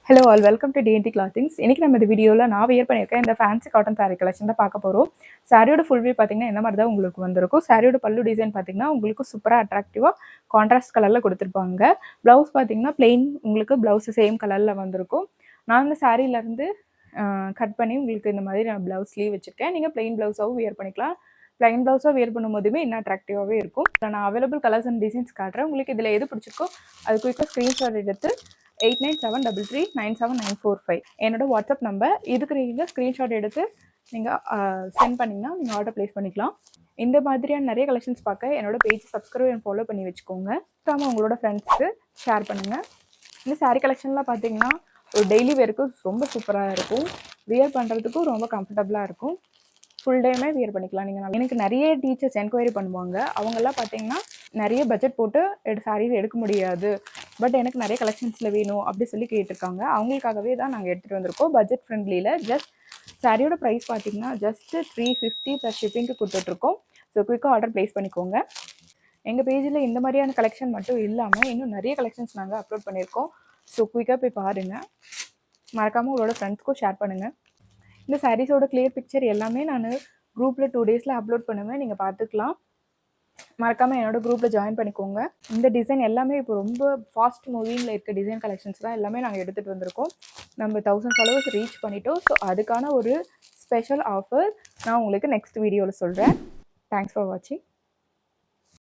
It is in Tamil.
Hello all welcome to DND clothings. இன்றைக்கி நம்ம இந்த வீடியோவில் நான் வியர் பண்ணியிருக்கேன் இந்த ஃபேன்சி காட்டன் சாரீ கலெக்ஷன் தான் பார்க்க போகிறோம். சாரியோட ஃபுல் வியூ பார்த்தீங்கன்னா இந்த மாதிரி தான் உங்களுக்கு வந்திருக்கும். சாரியோட பல்லு டிசைன் பார்த்தீங்கன்னா உங்களுக்கு சூப்பராக அட்ராக்டிவாக கான்ட்ராஸ்ட் கலரில் கொடுத்துருப்பாங்க. ப்ளவுஸ் பார்த்தீங்கன்னா பிளெயின் உங்களுக்கு ப்ளவுஸ் சேம் கலரில் வந்திருக்கும். நான் இந்த சாரியிலேருந்து கட் பண்ணி உங்களுக்கு இந்த மாதிரி நான் ப்ளவுஸ் ஸ்லீவ் வச்சுருக்கேன். நீங்கள் பிளெயின் ப்ளவுஸாகவும் வியர் பண்ணிக்கலாம். பிளைன் ப்ளவுஸாக வியர் பண்ணும்போதுமே இன்னும் அட்ராக்டிவாகவே இருக்கும். நான் அவைலபிள் கலர்ஸ் அண்ட் டிசைன்ஸ் காட்டுறேன். உங்களுக்கு இதில் எது பிடிச்சிருக்கோ அது குயிக்காக ஸ்க்ரீன்ஷாட் எடுத்து 8973397945 என்னோட வாட்ஸ்அப் நம்பர். இதுக்கு நீங்கள் ஸ்க்ரீன்ஷாட் எடுத்து நீங்கள் சென்ட் பண்ணிங்கன்னா நீங்கள் ஆர்டர் ப்ளேஸ் பண்ணிக்கலாம். இந்த மாதிரியான நிறைய கலெக்ஷன்ஸ் பார்க்க என்னோட பேஜ் சப்ஸ்கிரைப் அண்ட் ஃபாலோ பண்ணி வச்சுக்கோங்க. உங்களோட ஃப்ரெண்ட்ஸ்க்கு ஷேர் பண்ணுங்கள். இந்த சாரீ கலெக்ஷன்லாம் பார்த்தீங்கன்னா ஒரு டெய்லி வேருக்கு ரொம்ப சூப்பராக இருக்கும். வியர் பண்ணுறதுக்கும் ரொம்ப கம்ஃபர்டபுளாக இருக்கும். ஃபுல் டேமே வியர் பண்ணிக்கலாம். நீங்கள் எனக்கு நிறைய டீச்சர்ஸ் என்கொயரி பண்ணுவாங்க. அவங்கெல்லாம் பார்த்தீங்கன்னா நிறைய பட்ஜெட் போட்டு சாரீஸ் எடுக்க முடியாது, பட் எனக்கு நிறைய கலெக்ஷன்ஸில் வேணும் அப்படி சொல்லி கேட்டிருக்காங்க. அவங்களுக்காகவே தான் நாங்கள் எடுத்துகிட்டு வந்திருக்கோம் பட்ஜெட் ஃப்ரெண்ட்லியில். ஜஸ்ட் சாரியோட ப்ரைஸ் பார்த்தீங்கன்னா ஜஸ்ட் 350 ப்ளஸ் ஷிப்பிங்க்கு கொடுத்துட்ருக்கோம். ஸோ குயிக்காக ஆர்டர் ப்ளேஸ் பண்ணிக்கோங்க. எங்கள் பேஜில் இந்த மாதிரியான கலெக்ஷன் மட்டும் இல்லாமல் இன்னும் நிறைய கலெக்ஷன்ஸ் நாங்கள் அப்லோட் பண்ணியிருக்கோம். ஸோ குயிக்காக போய் பாருங்கள். மறக்காமல் உங்களோட ஃப்ரெண்ட்ஸ்க்கும் ஷேர் பண்ணுங்கள். இந்த சாரீஸோட கிளியர் பிக்சர் எல்லாமே நான் குரூப்பில் 2 டேஸில் அப்லோட் பண்ணுவேன். நீங்கள் பார்த்துக்கலாம். மறக்காமல் என்னோட குரூப்பில் ஜாயின் பண்ணிக்கோங்க. இந்த டிசைன் எல்லாமே இப்போ ரொம்ப ஃபாஸ்ட் மூவிங்கில் இருக்க டிசைன் கலெக்ஷன்ஸ் தான் எல்லாமே நாங்கள் எடுத்துகிட்டு வந்திருக்கோம். நம்ம 1000 ஃபாலோவர்ஸ் ரீச் பண்ணிட்டோம். ஸோ அதுக்கான ஒரு ஸ்பெஷல் ஆஃபர் நான் உங்களுக்கு நெக்ஸ்ட் வீடியோவில் சொல்கிறேன். தேங்க்ஸ் ஃபார் வாட்சிங்.